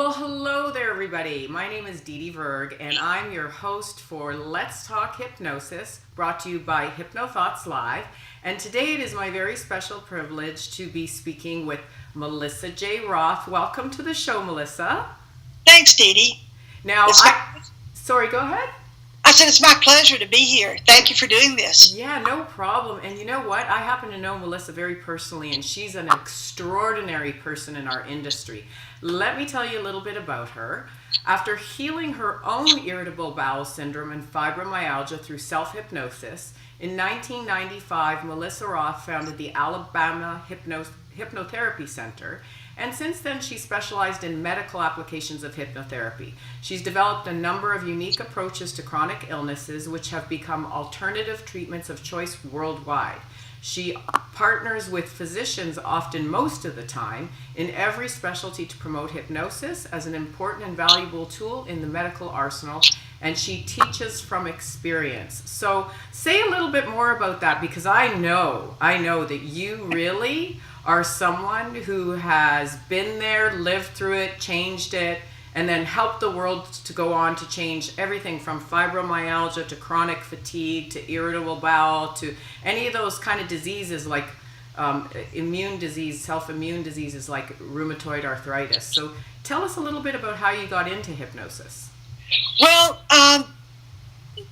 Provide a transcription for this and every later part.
Well, hello there, everybody. My name is Didi Verg, and I'm your host for Let's Talk Hypnosis, brought to you by Hypnothought Live. And today it is my very special privilege to be speaking with Melissa J. Roth. Welcome to the show, Melissa. Thanks, Didi. Now, sorry, go ahead. I said it's my pleasure to be here. Thank you for doing this. Yeah, no problem. And you know what? I happen to know Melissa very personally, and she's an extraordinary person in our industry. Let me tell you a little bit about her. After healing her own irritable bowel syndrome and fibromyalgia through self-hypnosis, in 1995, Melissa Roth founded the Alabama Hypnotherapy Center, and since then she specialized in medical applications of hypnotherapy. She's developed a number of unique approaches to chronic illnesses which have become alternative treatments of choice worldwide. She partners with physicians often most of the time in every specialty to promote hypnosis as an important and valuable tool in the medical arsenal, and she teaches from experience. So say a little bit more about that, because I know that you really are someone who has been there, lived through it, changed it, and then helped the world to go on to change everything from fibromyalgia to chronic fatigue to irritable bowel to any of those kind of diseases like immune disease, self-immune diseases like rheumatoid arthritis. So tell us a little bit about how you got into hypnosis. Well,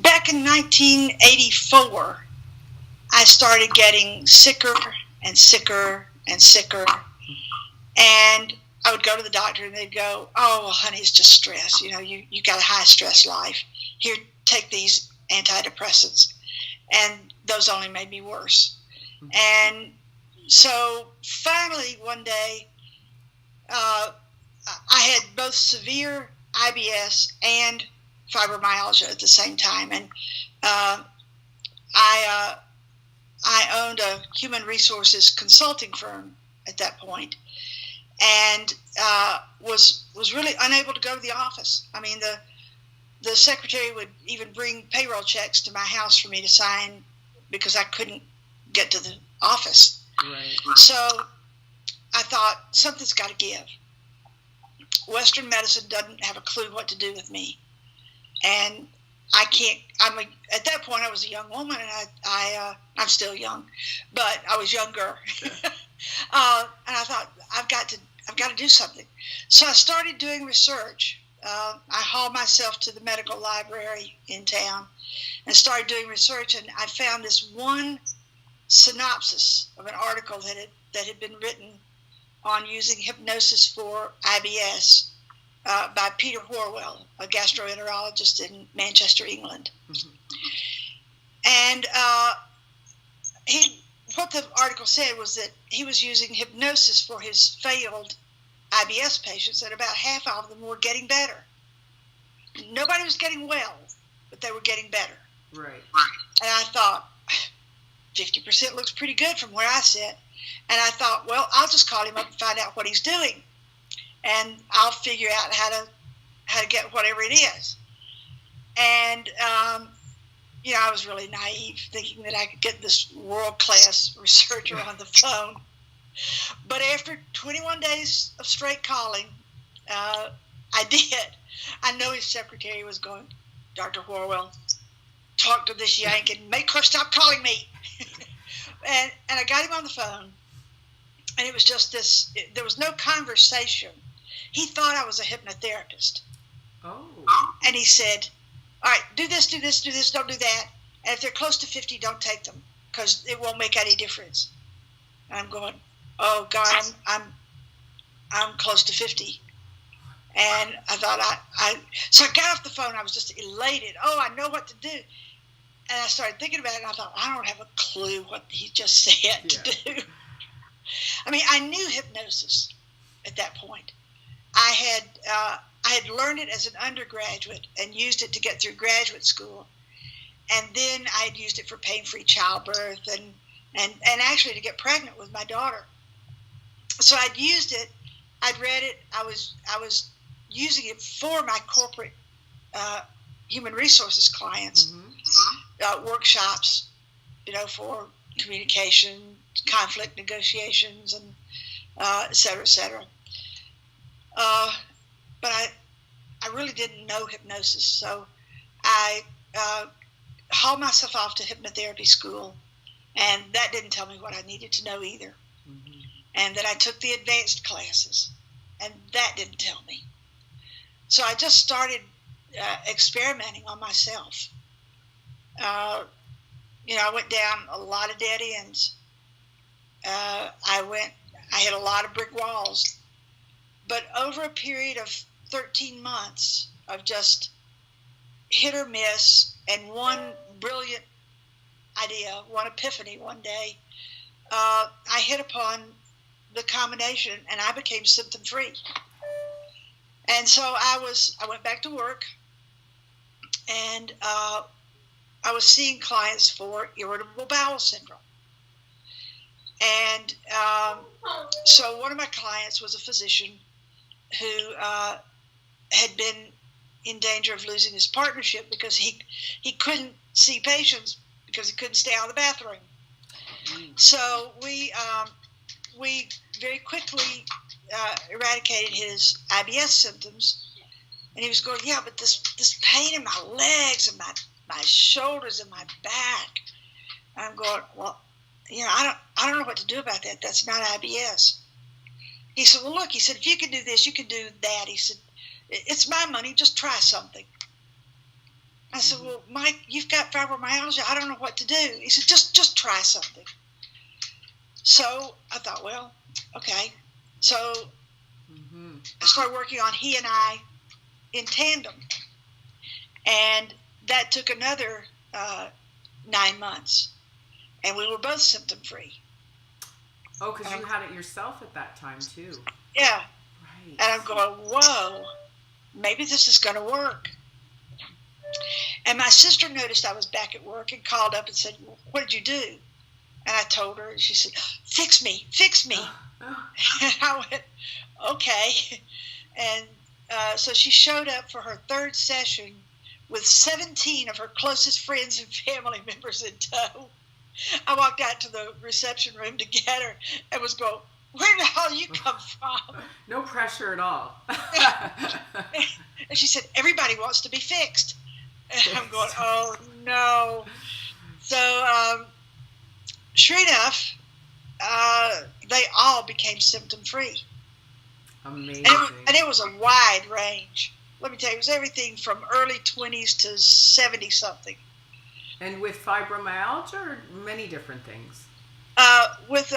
back in 1984, I started getting sicker and sicker and sicker, and I would go to the doctor and they'd go, "Oh, well, honey, it's just stress. You know, you got a high stress life. Here, take these antidepressants." And those only made me worse. And so finally one day, I had both severe IBS and fibromyalgia at the same time. And I owned a human resources consulting firm at that point, and was really unable to go to the office. I mean, the secretary would even bring payroll checks to my house for me to sign because I couldn't get to the office. Right. So I thought, something's got to give. Western medicine doesn't have a clue what to do with me, and I can't. At that point, I was a young woman, and I'm still young, but I was younger. And I thought, I've got to do something. So I started doing research. I hauled myself to the medical library in town and started doing research, and I found this one synopsis of an article that had been written on using hypnosis for IBS by Peter Horwell, a gastroenterologist in Manchester, England. Mm-hmm. And what the article said was that he was using hypnosis for his failed IBS patients, and about half of them were getting better. Nobody was getting well, but they were getting better. Right. And I thought, 50% looks pretty good from where I sit. And I thought, well, I'll just call him up and find out what he's doing, and I'll figure out how to get whatever it is. And I was really naive, thinking that I could get this world-class researcher on the phone. But after 21 days of straight calling, I did. I know his secretary was going, "Dr. Horwell, talk to this yank and make her stop calling me." and I got him on the phone, and it was just this. There was no conversation. He thought I was a hypnotherapist. Oh. And he said, "All right, do this, do this, do this, don't do that. And if they're close to 50, don't take them, because it won't make any difference." And I'm going, "Oh God, I'm close to 50." And I thought so I got off the phone. I was just elated. Oh, I know what to do. And I started thinking about it, and I thought, I don't have a clue what he just said to do. I mean, I knew hypnosis at that point. I had learned it as an undergraduate and used it to get through graduate school. And then I had used it for pain-free childbirth and actually to get pregnant with my daughter. So I'd used it, I'd read it, I was using it for my corporate human resources clients, workshops, for communication, conflict negotiations, and et cetera, et cetera. But didn't know hypnosis. So I hauled myself off to hypnotherapy school, and that didn't tell me what I needed to know either. Mm-hmm. And then I took the advanced classes, and that didn't tell me. So I just started experimenting on myself. I went down a lot of dead ends. I hit a lot of brick walls. But over a period of 13 months of just hit or miss, and one brilliant idea, one epiphany one day, I hit upon the combination, and I became symptom-free. And so I went back to work, and I was seeing clients for irritable bowel syndrome. And so one of my clients was a physician who had been in danger of losing his partnership because he couldn't see patients because he couldn't stay out of the bathroom. So we very quickly eradicated his IBS symptoms, and he was going, yeah, but this pain in my legs and my shoulders and my back. And I'm going, well, I don't know what to do about that. That's not IBS. He said, well, look, he said, if you can do this, you can do that. He said, it's my money, just try something. I said, well, Mike, you've got fibromyalgia. I don't know what to do. He said, just try something. So I thought, well, okay. So I started working on he and I in tandem. And that took another 9 months. And we were both symptom-free. Oh, because you had it yourself at that time, too. Yeah. Right. And I'm going, whoa, maybe this is going to work. And my sister noticed I was back at work and called up and said, well, what did you do? And I told her, and she said, fix me. And I went, okay. And so she showed up for her third session with 17 of her closest friends and family members in tow. I walked out to the reception room to get her and was going, where the hell you come from? No pressure at all. And she said, everybody wants to be fixed. And I'm going, oh, no. So, sure enough, they all became symptom-free. Amazing. And it was a wide range. Let me tell you, it was everything from early 20s to 70-something. And with fibromyalgia or many different things? With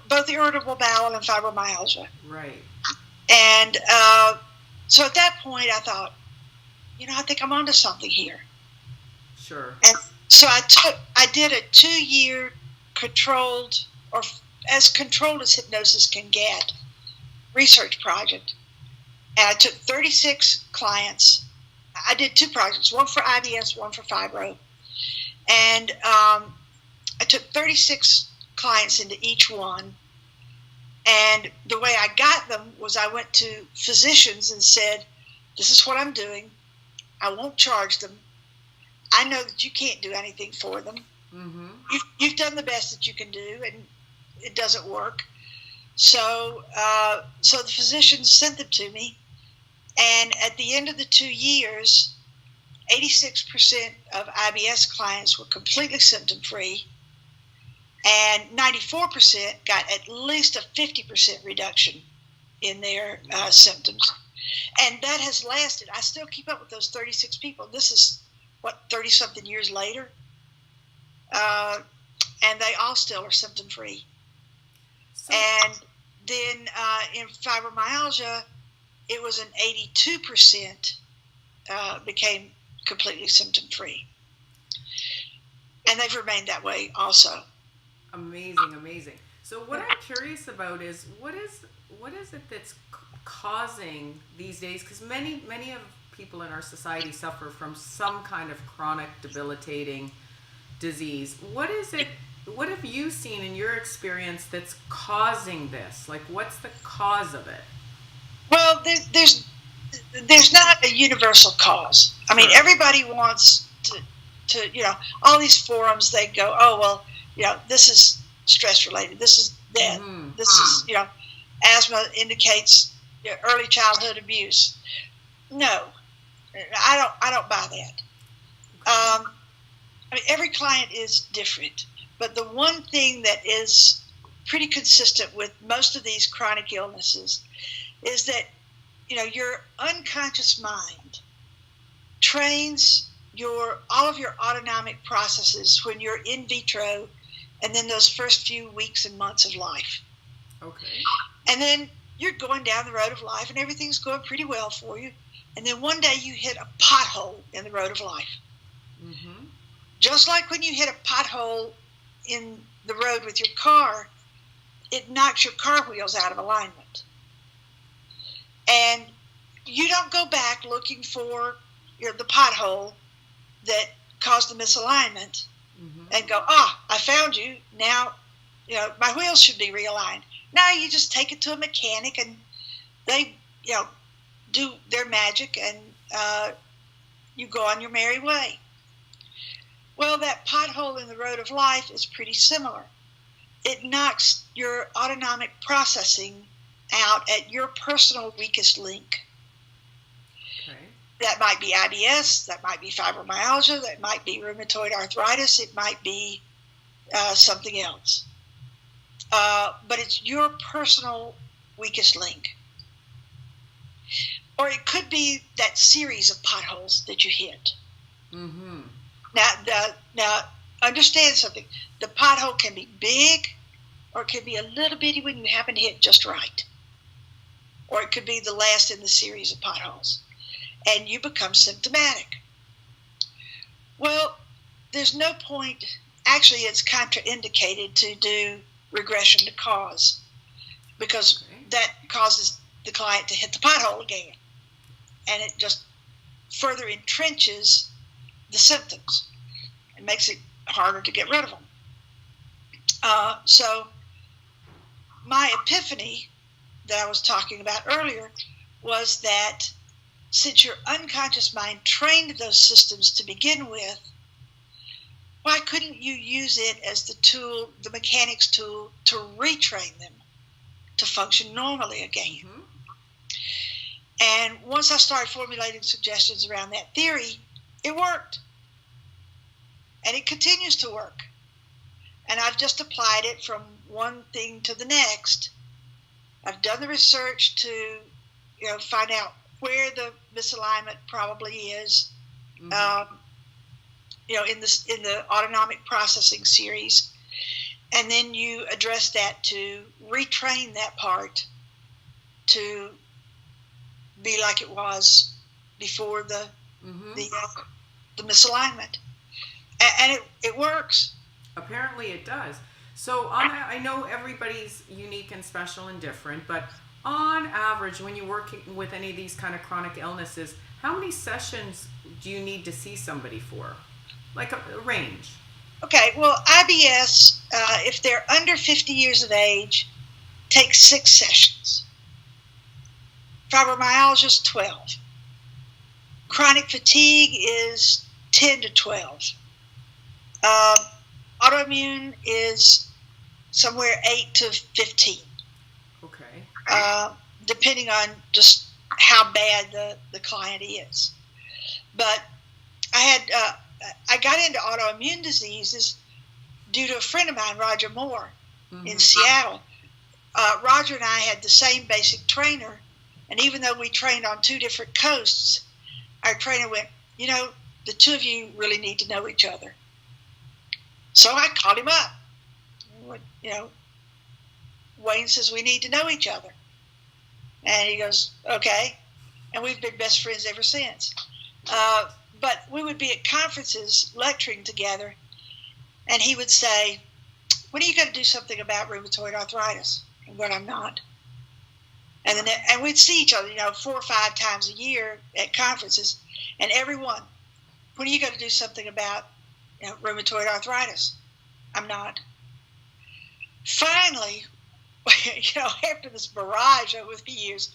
both irritable bowel and fibromyalgia. Right. And so at that point, I thought, I think I'm onto something here. Sure. And so I did a 2-year controlled, or as controlled as hypnosis can get, research project. And I took 36 clients. I did 2 projects, one for IBS, one for fibro. And I took 36 clients into each one. And the way I got them was I went to physicians and said, this is what I'm doing. I won't charge them. I know that you can't do anything for them. Mm-hmm. You've done the best that you can do, and it doesn't work. So the physicians sent them to me. And at the end of the 2 years, 86% of IBS clients were completely symptom-free, and 94% got at least a 50% reduction in their symptoms. And that has lasted. I still keep up with those 36 people. This is, 30-something years later? And they all still are symptom-free. And then in fibromyalgia, it was an 82% became completely symptom-free. And they've remained that way also. Amazing. So what I'm curious about is what is it that's causing these days? Because many of people in our society suffer from some kind of chronic debilitating disease. What is it? What have you seen in your experience that's causing this? Like, what's the cause of it? Well, there's not a universal cause. I mean, everybody wants to all these forums, they go, oh, well, this is stress related. This is death. Mm-hmm. This is, asthma indicates early childhood abuse. No, I don't buy that. I mean, every client is different, but the one thing that is pretty consistent with most of these chronic illnesses is that, your unconscious mind trains all of your autonomic processes when you're in vitro, and then those first few weeks and months of life. Okay. And then you're going down the road of life, and everything's going pretty well for you. And then one day you hit a pothole in the road of life. Mm-hmm. Just like when you hit a pothole in the road with your car, it knocks your car wheels out of alignment. And you don't go back looking for the pothole that caused the misalignment and go, I found you. Now, my wheels should be realigned. Now you just take it to a mechanic and they, do their magic and you go on your merry way. Well, that pothole in the road of life is pretty similar. It knocks your autonomic processing out at your personal weakest link. Okay. That might be IBS, that might be fibromyalgia, that might be rheumatoid arthritis, it might be something else. But it's your personal weakest link. Or it could be that series of potholes that you hit. Mm-hmm. Now, understand something. The pothole can be big, or it can be a little bitty when you happen to hit just right. Or it could be the last in the series of potholes. And you become symptomatic. Well, there's no point. Actually, it's contraindicated to do regression to cause, because that causes the client to hit the pothole again. And it just further entrenches the symptoms. It makes it harder to get rid of them. So my epiphany that I was talking about earlier was that since your unconscious mind trained those systems to begin with, why couldn't you use it as the tool, the mechanic's tool, to retrain them to function normally again? Mm-hmm. And once I started formulating suggestions around that theory, it worked. And it continues to work. And I've just applied it from one thing to the next. I've done the research to, find out where the misalignment probably is, mm-hmm. In the autonomic processing series. And then you address that to retrain that part to be like it was before the misalignment, and it works. Apparently, it does. So, I know everybody's unique and special and different, but on average, when you're working with any of these kind of chronic illnesses, how many sessions do you need to see somebody for? Like a range? Okay. Well, IBS, if they're under 50 years of age, takes 6 sessions. Fibromyalgia is 12. Chronic fatigue is 10 to 12. Autoimmune is somewhere 8 to 15. Okay. Depending on just how bad the client is. But I got into autoimmune diseases due to a friend of mine, Roger Moore, mm-hmm. in Seattle. Roger and I had the same basic trainer. And even though we trained on 2 different coasts, our trainer went, the two of you really need to know each other. So I called him up. Wayne says, we need to know each other. And he goes, okay. And we've been best friends ever since. But we would be at conferences lecturing together, and he would say, when are you going to do something about rheumatoid arthritis? And when I'm not. And we'd see each other, 4 or 5 times a year at conferences, and everyone, when are you going to do something about rheumatoid arthritis? I'm not. Finally, after this barrage over the years,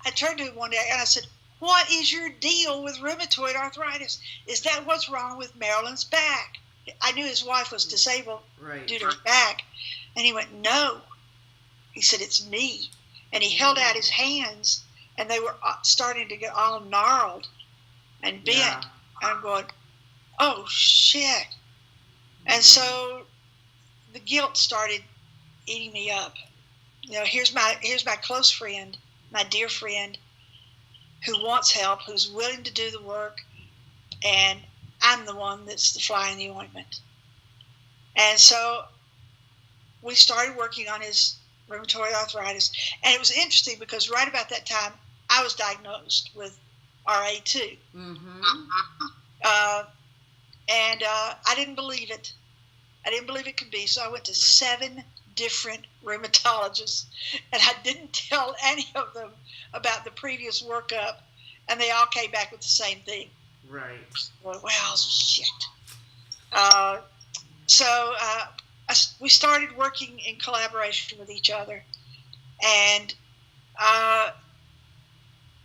I turned to him one day and I said, what is your deal with rheumatoid arthritis? Is that what's wrong with Marilyn's back? I knew his wife was disabled due to her back. And he went, no. He said, it's me. And he held out his hands, and they were starting to get all gnarled and bent. Yeah. And I'm going, oh shit! And so the guilt started eating me up. Here's my close friend, my dear friend, who wants help, who's willing to do the work, and I'm the one that's the fly in the ointment. And so we started working on his rheumatoid arthritis, and it was interesting because right about that time I was diagnosed with RA2. And I didn't believe it. I didn't believe it could be. So I went to 7 different rheumatologists, and I didn't tell any of them about the previous workup, and they all came back with the same thing. Right. Well, shit. We started working in collaboration with each other, and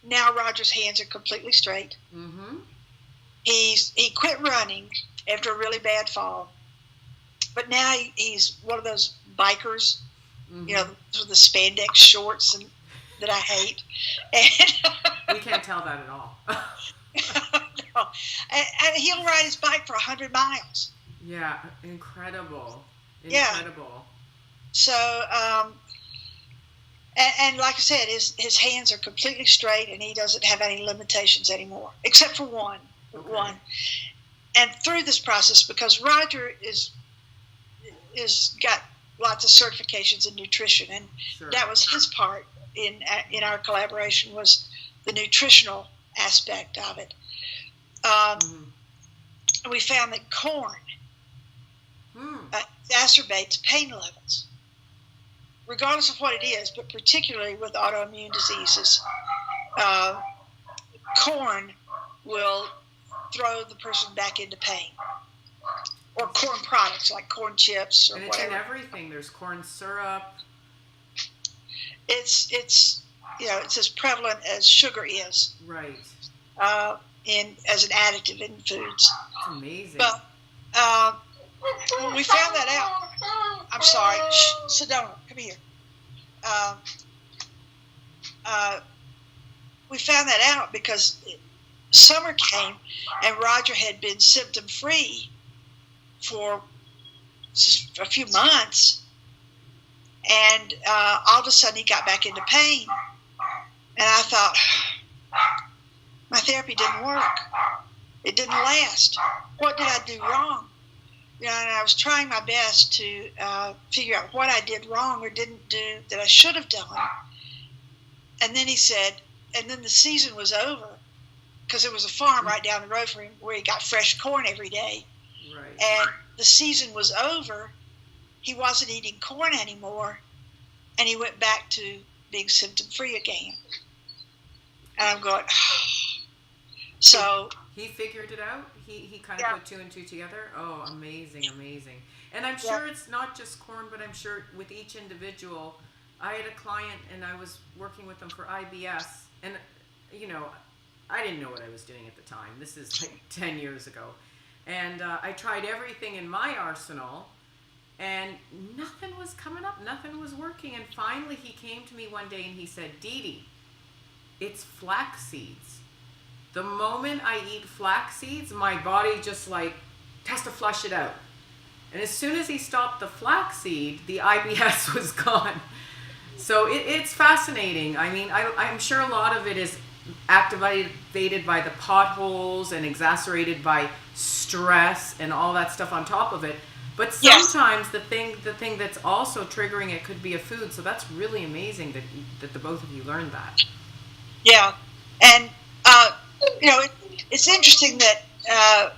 now Roger's hands are completely straight. He quit running after a really bad fall, but now he's one of those bikers, with the spandex shorts that I hate. And we can't tell that at all. no. And he'll ride his bike for 100 miles. Yeah, incredible. Yeah. So, and like I said, his hands are completely straight, and he doesn't have any limitations anymore, except for one. Okay. And through this process, because Roger is got lots of certifications in nutrition, and sure. That was his part in our collaboration, was the nutritional aspect of it. We found that corn exacerbates pain levels, regardless of what it is, but particularly with autoimmune diseases. Corn will throw the person back into pain. Or corn products like corn chips or and it's whatever. In everything. There's corn syrup. It's as prevalent as sugar is. Right. As an additive in foods. It's amazing. But when we found that out, I'm sorry, Sedona, come here. We found that out because summer came and Roger had been symptom-free for a few months, and all of a sudden he got back into pain, and I thought, my therapy didn't work. It didn't last. What did I do wrong? And I was trying my best to figure out what I did wrong or didn't do that I should have done. And then he said, and then the season was over, because there was a farm right down the road from him where he got fresh corn every day. Right. And the season was over. He wasn't eating corn anymore, and he went back to being symptom-free again. And I'm going, so he figured it out. He kind of put 2 and 2 together. Oh, amazing. And I'm sure it's not just corn, but I'm sure with each individual. I had a client, and I was working with them for IBS, and I didn't know what I was doing at the time. This is like 10 years ago. And I tried everything in my arsenal, and nothing was coming up. Nothing was working. And finally he came to me one day and he said, Didi, it's flax seeds. The moment I eat flax seeds, my body just has to flush it out. And as soon as he stopped the flaxseed, the IBS was gone. So it's fascinating. I mean, I'm sure a lot of it is activated by the potholes and exacerbated by stress and all that stuff on top of it. But sometimes the thing that's also triggering it could be a food. So that's really amazing that the both of you learned that. Yeah, and it's interesting that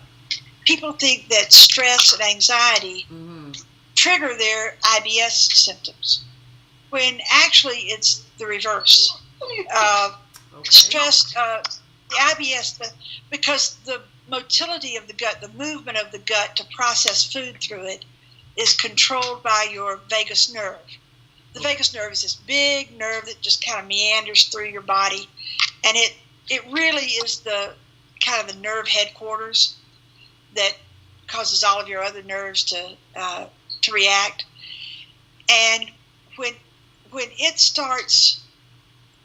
people think that stress and anxiety trigger their IBS symptoms, when actually it's the reverse. Stress, the IBS, because the motility of the gut, the movement of the gut to process food through it, is controlled by your vagus nerve. The vagus nerve is this big nerve that just kind of meanders through your body, and it really is the kind of the nerve headquarters that causes all of your other nerves to react. And when it starts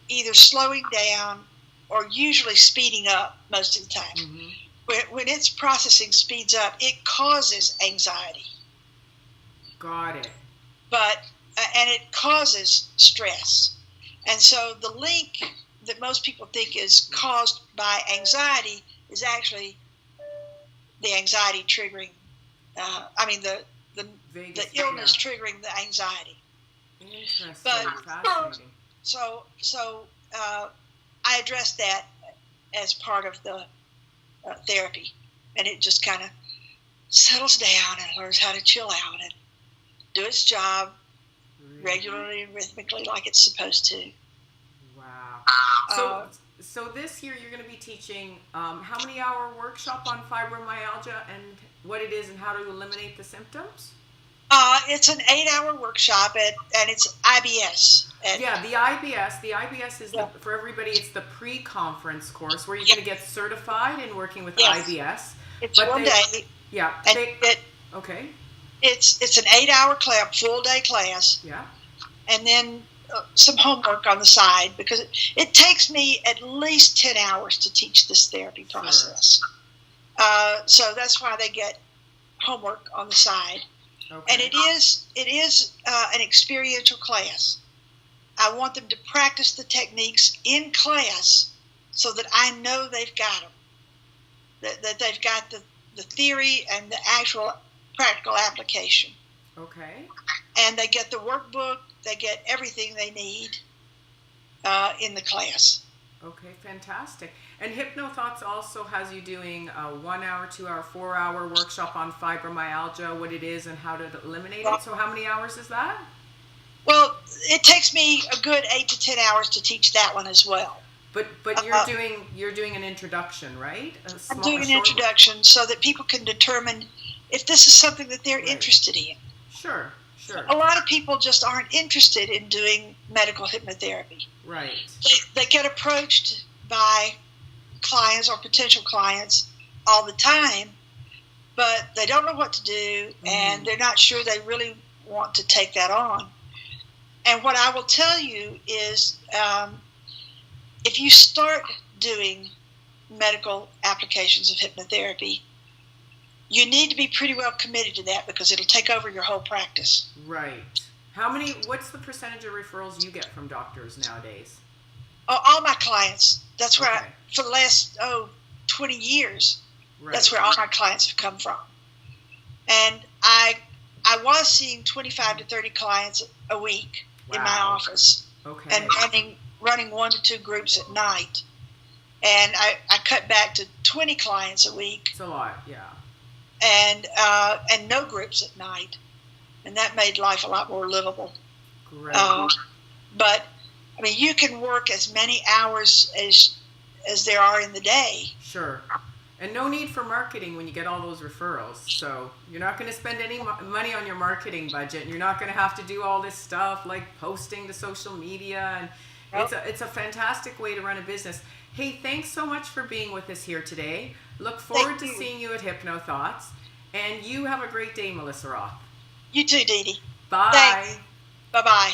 either slowing down or usually speeding up most of the time. Mm-hmm. When its processing speeds up, it causes anxiety. Got it. And it causes stress. And so the link that most people think is caused by anxiety is actually the anxiety triggering, the illness triggering the anxiety. Interesting. But, fascinating. So I addressed that as part of the therapy, and it just kind of settles down and learns how to chill out and do its job regularly and rhythmically like it's supposed to. Wow. So this year you're going to be teaching how many hour workshop on fibromyalgia and what it is and how to eliminate the symptoms? It's an 8-hour workshop and it's IBS. The IBS. The IBS is for everybody. It's the pre-conference course where you're going to get certified in working with IBS. It's one day. Yeah. Okay. It's an 8-hour class, full day class. Yeah. And then some homework on the side because it takes me at least 10 hours to teach this therapy process. Sure. So that's why they get homework on the side. Okay. And it is an experiential class. I want them to practice the techniques in class so that I know they've got them, that they've got the theory and the actual practical application. Okay. And they get the workbook, they get everything they need in the class. Okay, fantastic. And Hypnothought also has you doing a 1 hour, 2 hour, 4 hour workshop on fibromyalgia, what it is and how to eliminate it. So how many hours is that? Well, it takes me a good 8 to 10 hours to teach that one as well. But you're doing an introduction, right? I'm doing an introduction so that people can determine if this is something that they're interested in. Sure. A lot of people just aren't interested in doing medical hypnotherapy. Right. They get approached by clients or potential clients all the time, but they don't know what to do, and they're not sure they really want to take that on. And what I will tell you is if you start doing medical applications of hypnotherapy, you need to be pretty well committed to that because it'll take over your whole practice. Right. What's the percentage of referrals you get from doctors nowadays? Oh, all my clients. That's where for the last 20 years, that's where all my clients have come from. And I was seeing 25 to 30 clients a week in my office. Okay. And running 1 to 2 groups at night. And I cut back to 20 clients a week. It's a lot, yeah. And no groups at night, and that made life a lot more livable. Great. But I mean, you can work as many hours as there are in the day. Sure. And no need for marketing when you get all those referrals. So you're not going to spend any money on your marketing budget, and you're not going to have to do all this stuff like posting to social media. And it's a fantastic way to run a business. Hey, thanks so much for being with us here today. Look forward to seeing you at Hypnothought. And you have a great day, Melissa Roth. You too, Didi. Bye. Thanks. Bye-bye.